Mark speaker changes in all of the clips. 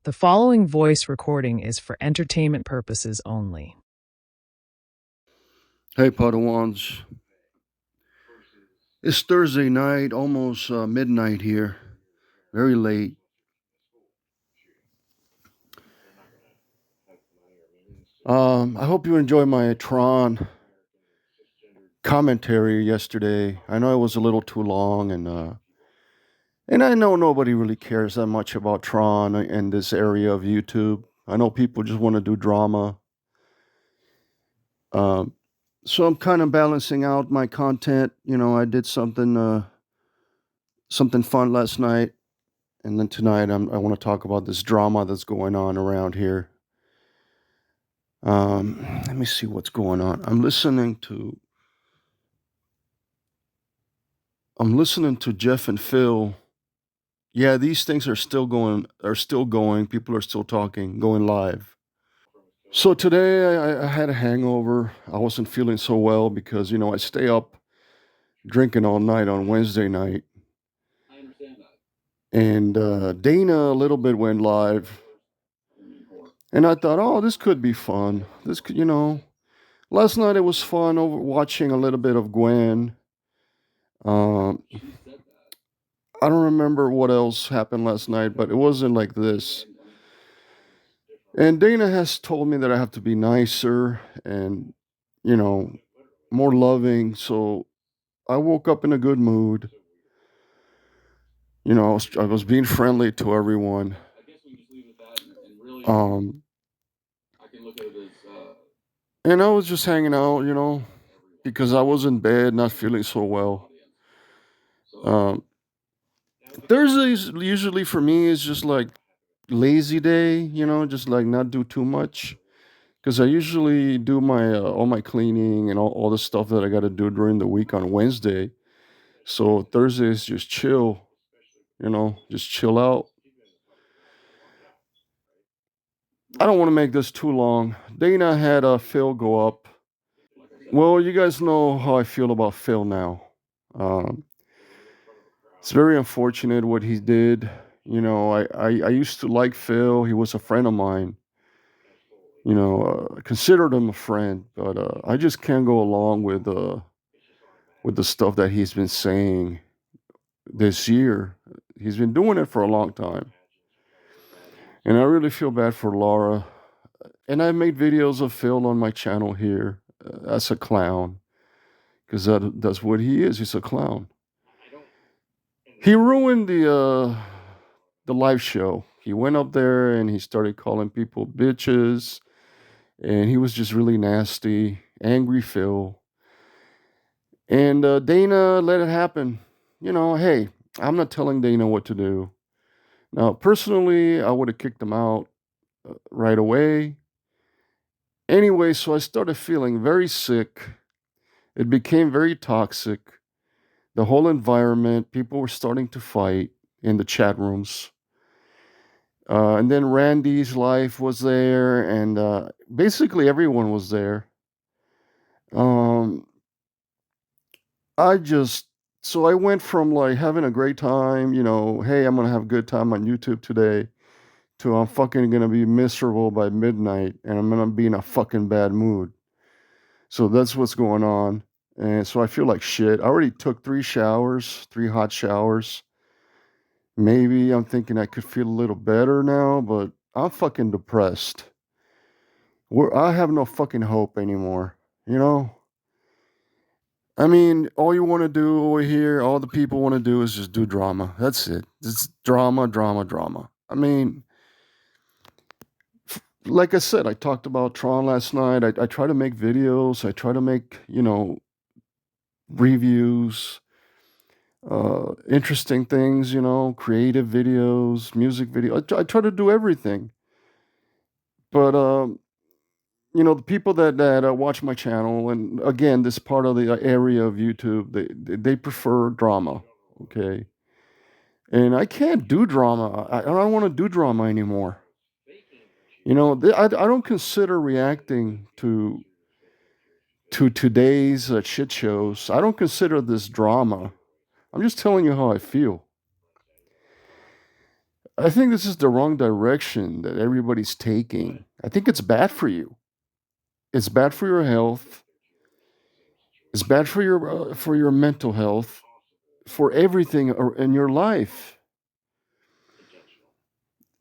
Speaker 1: The following voice recording is for entertainment purposes only.
Speaker 2: Hey, Padawans. It's Thursday night, almost midnight here. Very late. I hope you enjoyed my Tron commentary yesterday. I know it was a little too long, and I know nobody really cares that much about Tron in this area of YouTube. I know people just want to do drama. Um, so I'm kind of balancing out my content. I did something fun last night, and then tonight I want to talk about this drama that's going on around here. Let me see what's going on. I'm listening to Jeff and Phil. Yeah, these things are still going. People are still talking, going live. So today I had a hangover. I wasn't feeling so well because I stay up drinking all night on Wednesday night. And Dana a little bit went live, and I thought, oh, this could be fun. This could, last night it was fun over watching a little bit of Gwen. Um, I don't remember what else happened last night, but it wasn't like this. And Dana has told me that I have to be nicer and, you know, more loving. So I woke up in a good mood. I was being friendly to everyone. Um, and I was just hanging out, because I was in bed, not feeling so well. Um, Thursdays usually for me is just like lazy day, just like not do too much. Because I usually do my all my cleaning and all the stuff that I got to do during the week on Wednesday. So Thursday is just chill, just chill out. I don't want to make this too long. Dana had Phil go up. Well, you guys know how I feel about Phil now. Um, it's very unfortunate what he did. I used to like Phil. He was a friend of mine. I considered him a friend, but I just can't go along with the stuff that he's been saying this year. He's been doing it for a long time. And I really feel bad for Laura. And I made videos of Phil on my channel here as a clown because that's what he is. He's a clown. He ruined the live show. He went up there and he started calling people bitches, and he was just really nasty, angry Phil. And Dana let it happen. Hey, I'm not telling Dana what to do. Now, personally, I would have kicked him out right away. Anyway, so I started feeling very sick. It became very toxic. The whole environment, people were starting to fight in the chat rooms. And then Randy's life was there, and basically everyone was there. Um, I just, so I went from like having a great time, hey, I'm gonna have a good time on YouTube today, to I'm fucking gonna be miserable by midnight and I'm gonna be in a fucking bad mood. So that's what's going on. And so I feel like shit. I already took 3 showers, 3 hot showers. Maybe I'm thinking I could feel a little better now, but I'm fucking depressed. I have no fucking hope anymore. You know? I mean, all you want to do over here, all the people want to do is just do drama. That's it. It's drama, drama, drama. I mean, like I said, I talked about Tron last night. I try to make videos. I try to make, reviews, interesting things, creative videos, music video. I try to do everything. But, the people that watch my channel, and again, this part of the area of YouTube, they prefer drama. Okay. And I can't do drama. I don't want to do drama anymore. I don't consider reacting to today's shit shows. I don't consider this drama. I'm just telling you how I feel. I think this is the wrong direction that everybody's taking. I think it's bad for you. It's bad for your health. It's bad for your mental health, for everything in your life.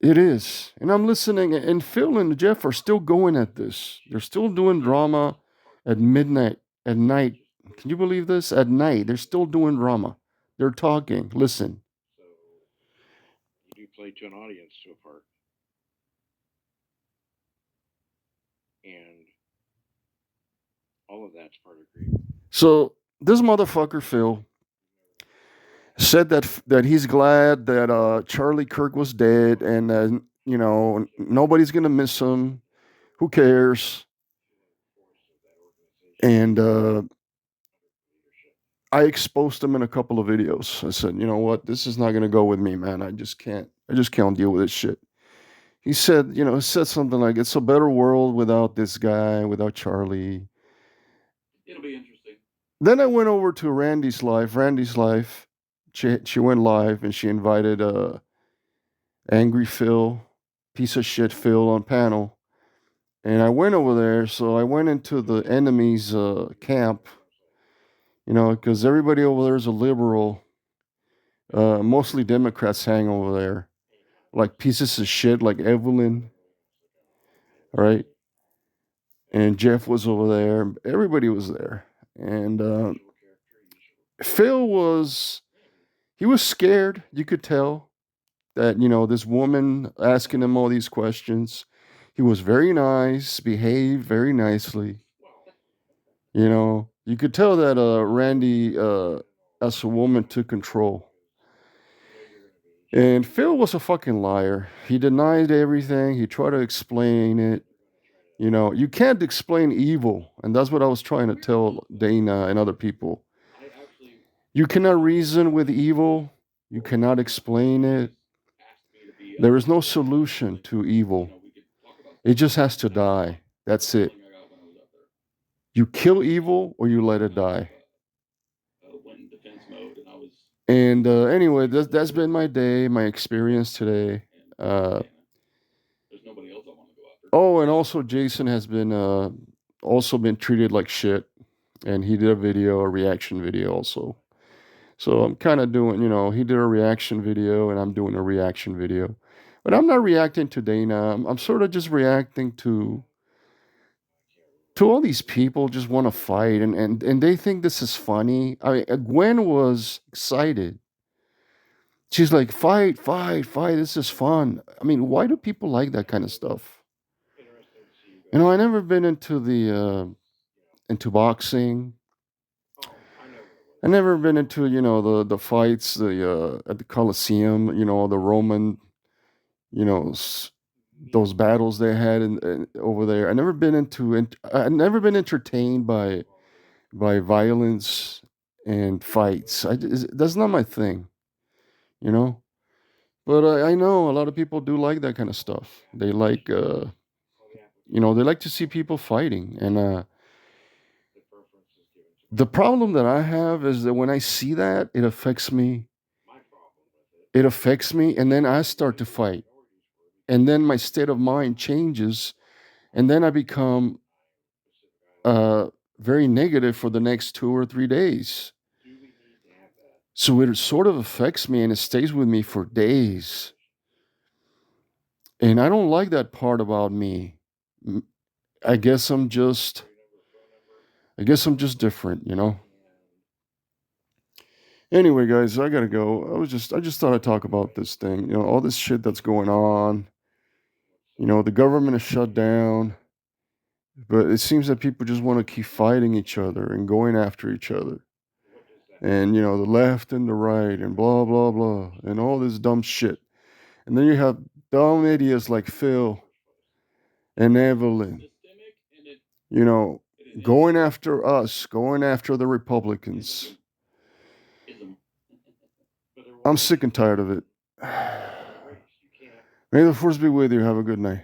Speaker 2: It is. And I'm listening, and Phil and Jeff are still going at this. They're still doing drama at midnight, at night. Can you believe this? At night, they're still doing drama. They're talking. Listen. So this motherfucker, Phil, said that he's glad that Charlie Kirk was dead, and nobody's gonna miss him. Who cares? And I exposed him in a couple of videos. I said, you know what, this is not gonna go with me, man. I just can't. I just can't deal with this shit. He said, he said something like, "It's a better world without this guy, without Charlie." Then I went over to Randy's live. Randy's live. She went live and she invited Angry Phil, piece of shit Phil on panel. And I went over there, so I went into the enemy's camp, because everybody over there is a liberal. Mostly Democrats hang over there, like pieces of shit, like Evelyn, right? And Jeff was over there. Everybody was there, and Phil he was scared. You could tell that this woman asking him all these questions. He was very nice, behaved very nicely. You could tell that Randy, as a woman, took control. And Phil was a fucking liar. He denied everything. He tried to explain it. You can't explain evil, and that's what I was trying to tell Dana and other people. You cannot reason with evil. You cannot explain it. There is no solution to evil. It just has to die. That's it. You kill evil or you let it die. And anyway, that's been my day, my experience today. Uh, oh, and also Jason has been also been treated like shit, and he did a reaction video also. So I'm kind of doing, he did a reaction video, and I'm doing a reaction video, but I'm not reacting to Dana. I'm sort of just reacting to all these people just want to fight, and they think this is funny. I mean, Gwen was excited. She's like, fight, fight, fight. This is fun. I mean, why do people like that kind of stuff? I never been into boxing. I never been into the fights at the Coliseum. The Roman, you know s- those battles they had over there. I never been entertained by violence and fights. That's not my thing. You know. But I know a lot of people do like that kind of stuff. They like, they like to see people fighting. And the problem that I have is that when I see that, it affects me. It affects me, and then I start to fight. And then my state of mind changes, and then I become uh, very negative for the next 2 or 3 days. So it sort of affects me, and it stays with me for days. And I don't like that part about me. M- I guess I'm just different. Anyway, guys, I gotta go. I just thought I'd talk about this thing. All this shit that's going on. The government is shut down, but it seems that people just want to keep fighting each other and going after each other. And the left and the right and blah blah blah and all this dumb shit. And then you have dumb idiots like Phil and Evelyn, you know, going after us, going after the Republicans. I'm sick and tired of it. May the force be with you. Have a good night.